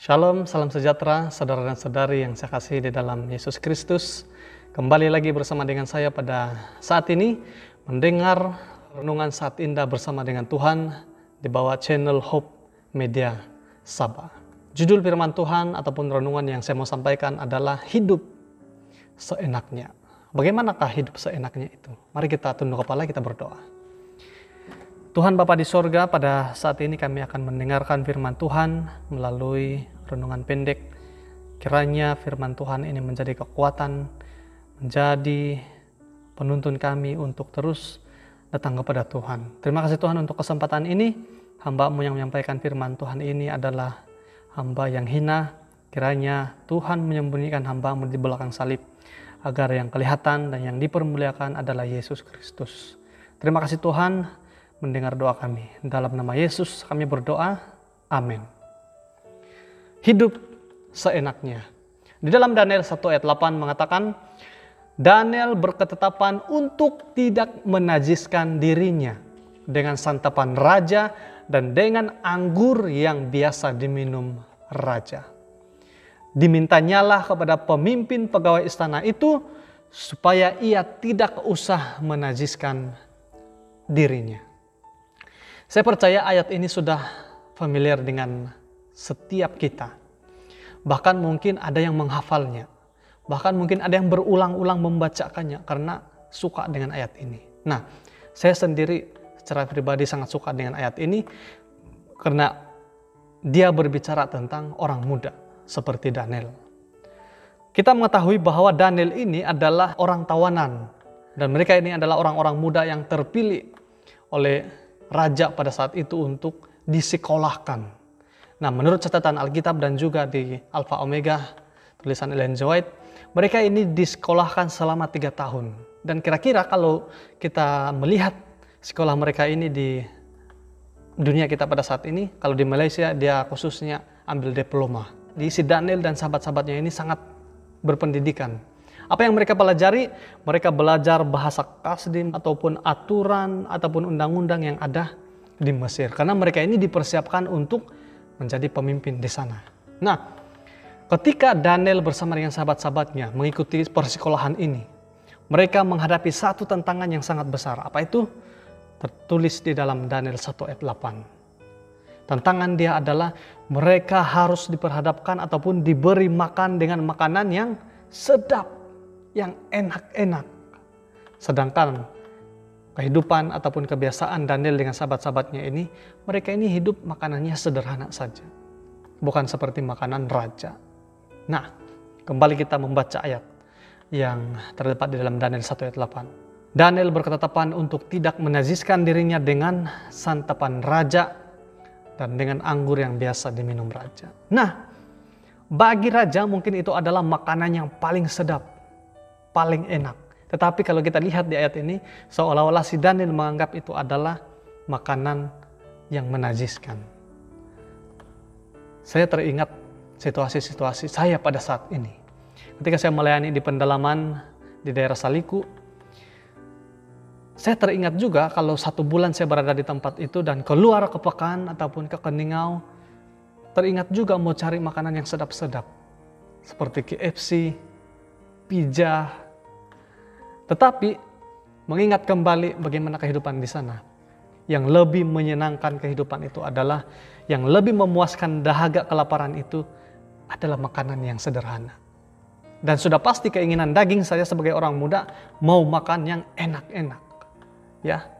Shalom, salam sejahtera, saudara dan saudari yang saya kasih di dalam Yesus Kristus. Kembali lagi bersama dengan saya pada saat ini, mendengar renungan saat indah bersama dengan Tuhan di bawah channel Hope Media Sabah. Judul firman Tuhan ataupun renungan yang saya mau sampaikan adalah hidup seenaknya. Bagaimanakah hidup seenaknya itu? Mari kita tunduk kepala, kita berdoa. Tuhan Bapa di sorga, pada saat ini kami akan mendengarkan firman Tuhan melalui renungan pendek. Kiranya firman Tuhan ini menjadi kekuatan, menjadi penuntun kami untuk terus datang kepada Tuhan. Terima kasih Tuhan untuk kesempatan ini. Hamba-Mu yang menyampaikan firman Tuhan ini adalah hamba yang hina. Kiranya Tuhan menyembunyikan hamba-Mu di belakang salib, agar yang kelihatan dan yang dipermuliakan adalah Yesus Kristus. Terima kasih Tuhan mendengar doa kami. Dalam nama Yesus kami berdoa. Amin. Hidup seenaknya. Di dalam Daniel 1 ayat 8 mengatakan, Daniel berketetapan untuk tidak menajiskan dirinya dengan santapan raja dan dengan anggur yang biasa diminum raja. Dimintanyalah kepada pemimpin pegawai istana itu supaya ia tidak usah menajiskan dirinya. Saya percaya ayat ini sudah familiar dengan setiap kita. Bahkan mungkin ada yang menghafalnya. Bahkan mungkin ada yang berulang-ulang membacakannya karena suka dengan ayat ini. Nah, saya sendiri secara pribadi sangat suka dengan ayat ini karena dia berbicara tentang orang muda seperti Daniel. Kita mengetahui bahwa Daniel ini adalah orang tawanan dan mereka ini adalah orang-orang muda yang terpilih oleh raja pada saat itu untuk disekolahkan. Nah, menurut catatan Alkitab dan juga di Alpha Omega, tulisan Ellen G. White, mereka ini disekolahkan selama 3 tahun. Dan kira-kira kalau kita melihat sekolah mereka ini di dunia kita pada saat ini, kalau di Malaysia dia khususnya ambil diploma. Si Daniel dan sahabat-sahabatnya ini sangat berpendidikan. Apa yang mereka pelajari? Mereka belajar bahasa Kasdim ataupun aturan ataupun undang-undang yang ada di Mesir. Karena mereka ini dipersiapkan untuk menjadi pemimpin di sana. Nah, ketika Daniel bersama dengan sahabat-sahabatnya mengikuti persekolahan ini, mereka menghadapi satu tantangan yang sangat besar. Apa itu? Tertulis di dalam Daniel 1 ayat 8. Tantangan dia adalah mereka harus diperhadapkan ataupun diberi makan dengan makanan yang sedap, yang enak-enak. Sedangkan kehidupan ataupun kebiasaan Daniel dengan sahabat-sahabatnya ini, mereka ini hidup makanannya sederhana saja. Bukan seperti makanan raja. Nah, kembali kita membaca ayat yang terdapat di dalam Daniel 1 ayat 8. Daniel berketetapan untuk tidak menajiskan dirinya dengan santapan raja dan dengan anggur yang biasa diminum raja. Nah, bagi raja mungkin itu adalah makanan yang paling sedap, paling enak. Tetapi kalau kita lihat di ayat ini, seolah-olah si Daniel menganggap itu adalah makanan yang menajiskan. Saya teringat situasi-situasi saya pada saat ini. Ketika saya melayani di pendalaman di daerah Saliku, saya teringat juga kalau 1 bulan saya berada di tempat itu dan keluar ke Pekan ataupun ke Keningau, teringat juga mau cari makanan yang sedap-sedap. Seperti KFC, pizza. Tetapi mengingat kembali bagaimana kehidupan di sana. Yang lebih menyenangkan kehidupan itu adalah, yang lebih memuaskan dahaga kelaparan itu adalah makanan yang sederhana. Dan sudah pasti keinginan daging saya sebagai orang muda mau makan yang enak-enak. Ya.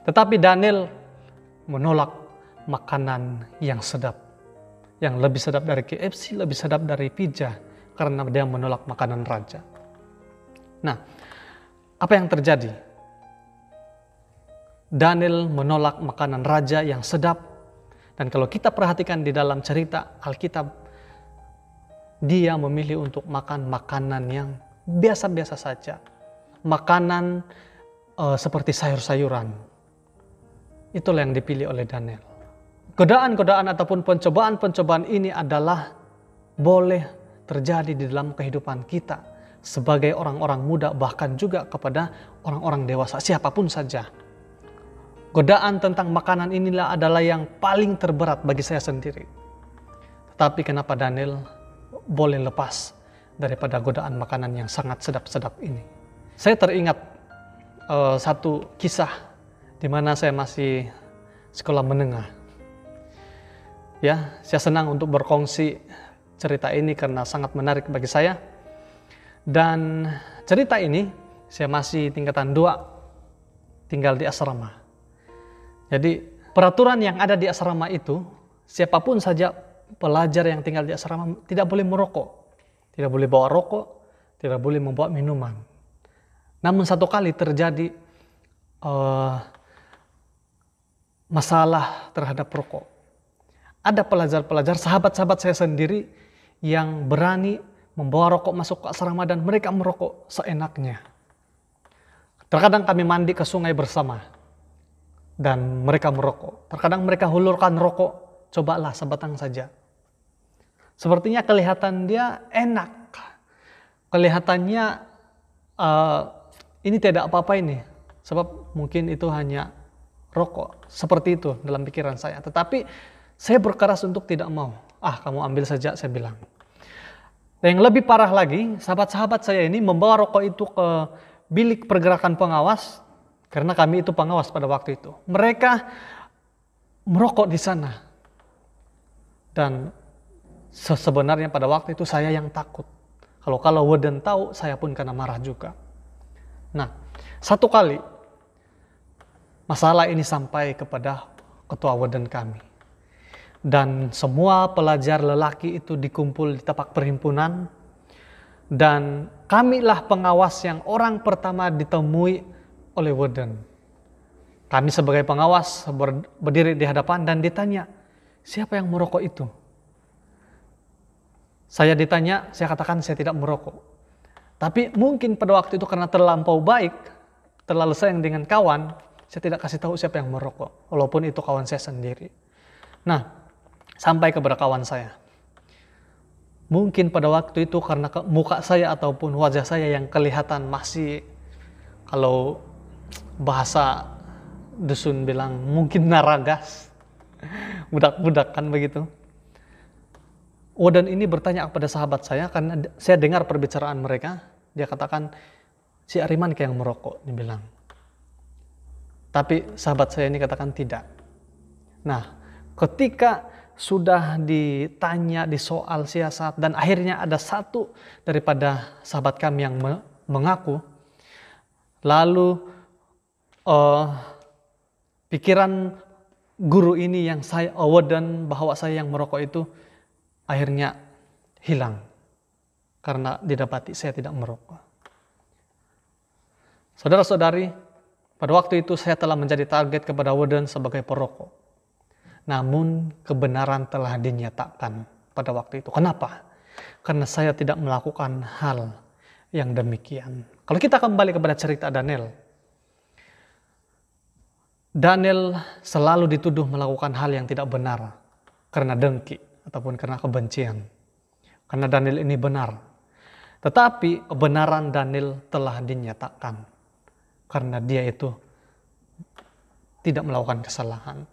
Tetapi Daniel menolak makanan yang sedap. Yang lebih sedap dari KFC, lebih sedap dari pizza. Karena dia menolak makanan raja. Nah, apa yang terjadi? Daniel menolak makanan raja yang sedap. Dan kalau kita perhatikan di dalam cerita Alkitab, dia memilih untuk makan makanan yang biasa-biasa saja. Makanan seperti sayur-sayuran. Itulah yang dipilih oleh Daniel. Godaan-godaan ataupun pencobaan-pencobaan ini adalah boleh terjadi di dalam kehidupan kita sebagai orang-orang muda, bahkan juga kepada orang-orang dewasa, siapapun saja. Godaan tentang makanan inilah adalah yang paling terberat bagi saya sendiri. Tapi kenapa Daniel boleh lepas daripada godaan makanan yang sangat sedap-sedap ini? Saya teringat satu kisah di mana saya masih sekolah menengah. Ya, saya senang untuk berkongsi cerita ini karena sangat menarik bagi saya. Dan cerita ini saya masih tingkatan 2, tinggal di asrama. Jadi peraturan yang ada di asrama itu, siapapun saja pelajar yang tinggal di asrama tidak boleh merokok, tidak boleh bawa rokok, tidak boleh membawa minuman. Namun satu kali terjadi masalah terhadap rokok. Ada pelajar-pelajar, sahabat-sahabat saya sendiri yang berani membawa rokok masuk ke asrama dan mereka merokok seenaknya. Terkadang kami mandi ke sungai bersama dan mereka merokok. Terkadang mereka hulurkan rokok, cobalah sebatang saja. Sepertinya kelihatan dia enak. Kelihatannya ini tidak apa-apa ini. Sebab mungkin itu hanya rokok. Seperti itu dalam pikiran saya. Tetapi saya berkeras untuk tidak mau. Kamu ambil saja, saya bilang. Dan yang lebih parah lagi, sahabat-sahabat saya ini membawa rokok itu ke bilik pergerakan pengawas. Karena kami itu pengawas pada waktu itu. Mereka merokok di sana. Dan sebenarnya pada waktu itu saya yang takut. Kalau warden tahu, saya pun kena marah juga. Nah, satu kali masalah ini sampai kepada ketua warden kami. Dan semua pelajar lelaki itu dikumpul di tapak perhimpunan. Dan kamilah pengawas yang orang pertama ditemui oleh warden. Kami sebagai pengawas berdiri di hadapan dan ditanya, siapa yang merokok itu? Saya ditanya, saya katakan saya tidak merokok. Tapi mungkin pada waktu itu karena terlampau baik, terlalu sayang dengan kawan, saya tidak kasih tahu siapa yang merokok. Walaupun itu kawan saya sendiri. Nah, sampai kepada kawan saya. Mungkin pada waktu itu karena muka saya ataupun wajah saya yang kelihatan masih, kalau bahasa dusun bilang mungkin naragas, budak-budak kan begitu. Warden ini bertanya kepada sahabat saya karena saya dengar perbicaraan mereka. Dia katakan, si Ariman kayak yang merokok, dia bilang. Tapi sahabat saya ini katakan tidak. Nah, ketika sudah ditanya, disoal siasat, dan akhirnya ada satu daripada sahabat kami yang mengaku, lalu pikiran guru ini yang saya warden bahwa saya yang merokok itu akhirnya hilang karena didapati saya tidak merokok. Saudara-saudari, pada waktu itu saya telah menjadi target kepada warden sebagai perokok. Namun kebenaran telah dinyatakan pada waktu itu. Kenapa? Karena saya tidak melakukan hal yang demikian. Kalau kita kembali kepada cerita Daniel. Daniel selalu dituduh melakukan hal yang tidak benar karena dengki ataupun karena kebencian. Karena Daniel ini benar. Tetapi kebenaran Daniel telah dinyatakan karena dia itu tidak melakukan kesalahan.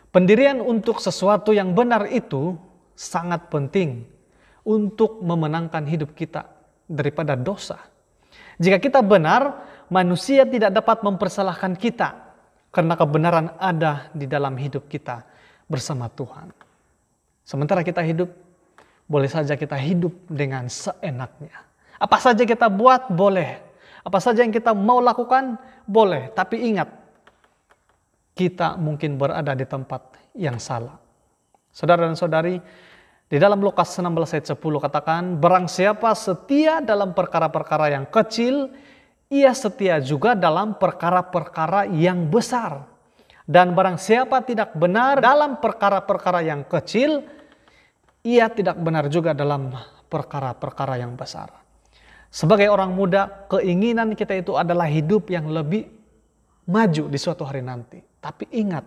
Pendirian untuk sesuatu yang benar itu sangat penting untuk memenangkan hidup kita daripada dosa. Jika kita benar, manusia tidak dapat mempersalahkan kita karena kebenaran ada di dalam hidup kita bersama Tuhan. Sementara kita hidup, boleh saja kita hidup dengan seenaknya. Apa saja kita buat, boleh. Apa saja yang kita mau lakukan, boleh. Tapi ingat, kita mungkin berada di tempat yang salah. Saudara dan saudari, di dalam Lukas 16 ayat 10 katakan, barang siapa setia dalam perkara-perkara yang kecil, ia setia juga dalam perkara-perkara yang besar. Dan barang siapa tidak benar dalam perkara-perkara yang kecil, ia tidak benar juga dalam perkara-perkara yang besar. Sebagai orang muda, keinginan kita itu adalah hidup yang lebih maju di suatu hari nanti. Tapi ingat,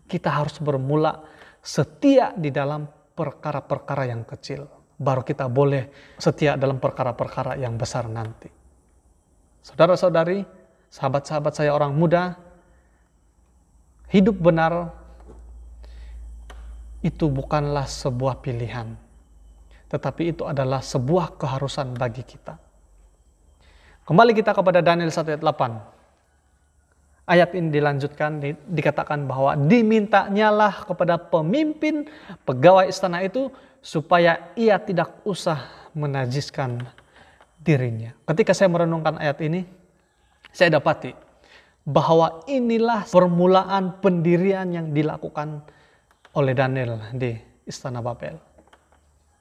kita harus bermula setia di dalam perkara-perkara yang kecil. Baru kita boleh setia dalam perkara-perkara yang besar nanti. Saudara-saudari, sahabat-sahabat saya orang muda, hidup benar itu bukanlah sebuah pilihan, tetapi itu adalah sebuah keharusan bagi kita. Kembali kita kepada Daniel 1 ayat 8. Ayat ini dilanjutkan, dikatakan bahwa dimintanyalah kepada pemimpin pegawai istana itu supaya ia tidak usah menajiskan dirinya. Ketika saya merenungkan ayat ini, saya dapati bahwa inilah permulaan pendirian yang dilakukan oleh Daniel di istana Babel.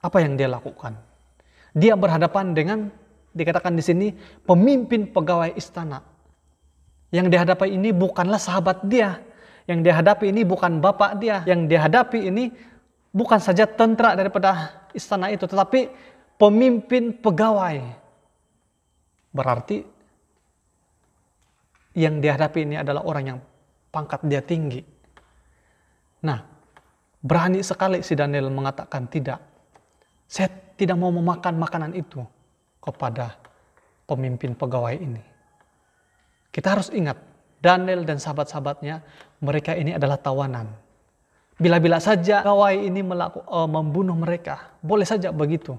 Apa yang dia lakukan? Dia berhadapan dengan, dikatakan di sini, pemimpin pegawai istana. Yang dihadapi ini bukanlah sahabat dia. Yang dihadapi ini bukan bapak dia. Yang dihadapi ini bukan saja tentara daripada istana itu, tetapi pemimpin pegawai. Berarti yang dihadapi ini adalah orang yang pangkat dia tinggi. Nah, berani sekali si Daniel mengatakan tidak. Saya tidak mau memakan makanan itu kepada pemimpin pegawai ini. Kita harus ingat, Daniel dan sahabat-sahabatnya, mereka ini adalah tawanan. Bila-bila saja pegawai ini membunuh mereka, boleh saja begitu.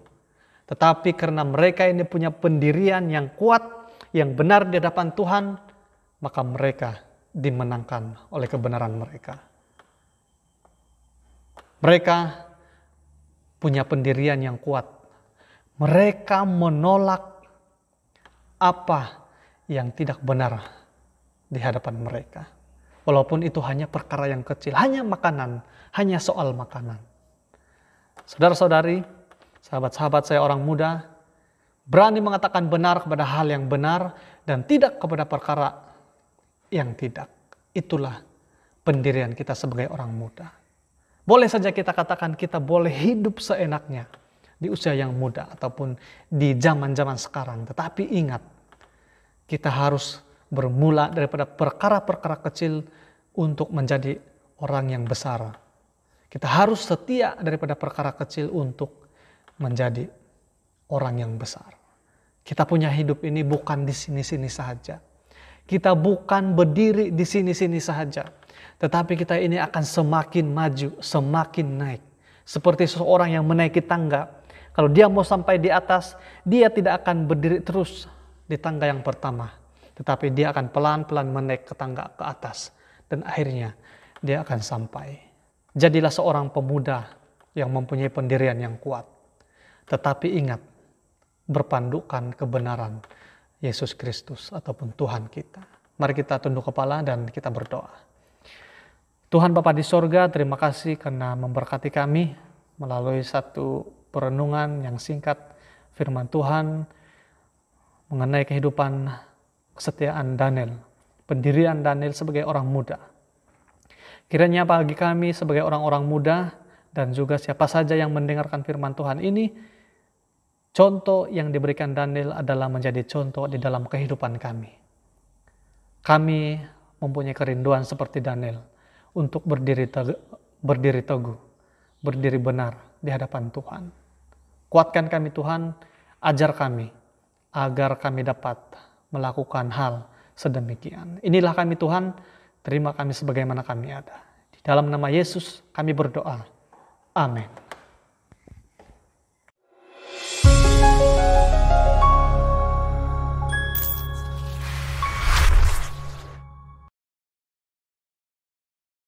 Tetapi karena mereka ini punya pendirian yang kuat, yang benar di hadapan Tuhan, maka mereka dimenangkan oleh kebenaran mereka. Mereka punya pendirian yang kuat. Mereka menolak apa yang tidak benar di hadapan mereka. Walaupun itu hanya perkara yang kecil, hanya makanan, hanya soal makanan. Saudara-saudari, sahabat-sahabat saya orang muda, berani mengatakan benar kepada hal yang benar dan tidak kepada perkara yang tidak. Itulah pendirian kita sebagai orang muda. Boleh saja kita katakan kita boleh hidup seenaknya di usia yang muda ataupun di zaman-zaman sekarang. Tetapi ingat, kita harus bermula daripada perkara-perkara kecil untuk menjadi orang yang besar. Kita harus setia daripada perkara kecil untuk menjadi orang yang besar. Kita punya hidup ini bukan di sini-sini saja. Kita bukan berdiri di sini-sini saja. Tetapi kita ini akan semakin maju, semakin naik. Seperti seseorang yang menaiki tangga. Kalau dia mau sampai di atas, dia tidak akan berdiri terus di tangga yang pertama. Tetapi dia akan pelan-pelan menaik ke tangga ke atas. Dan akhirnya dia akan sampai. Jadilah seorang pemuda yang mempunyai pendirian yang kuat. Tetapi ingat, berpandukan kebenaran Yesus Kristus ataupun Tuhan kita. Mari kita tunduk kepala dan kita berdoa. Tuhan Bapa di sorga, terima kasih karena memberkati kami melalui satu perenungan yang singkat firman Tuhan mengenai kehidupan kesetiaan Daniel, pendirian Daniel sebagai orang muda. Kiranya bagi kami sebagai orang-orang muda dan juga siapa saja yang mendengarkan firman Tuhan ini, contoh yang diberikan Daniel adalah menjadi contoh di dalam kehidupan kami. Kami mempunyai kerinduan seperti Daniel untuk berdiri teguh, berdiri benar di hadapan Tuhan. Kuatkan kami Tuhan, ajar kami agar kami dapat melakukan hal sedemikian. Inilah kami Tuhan, terima kami sebagaimana kami ada. Di dalam nama Yesus kami berdoa. Amin.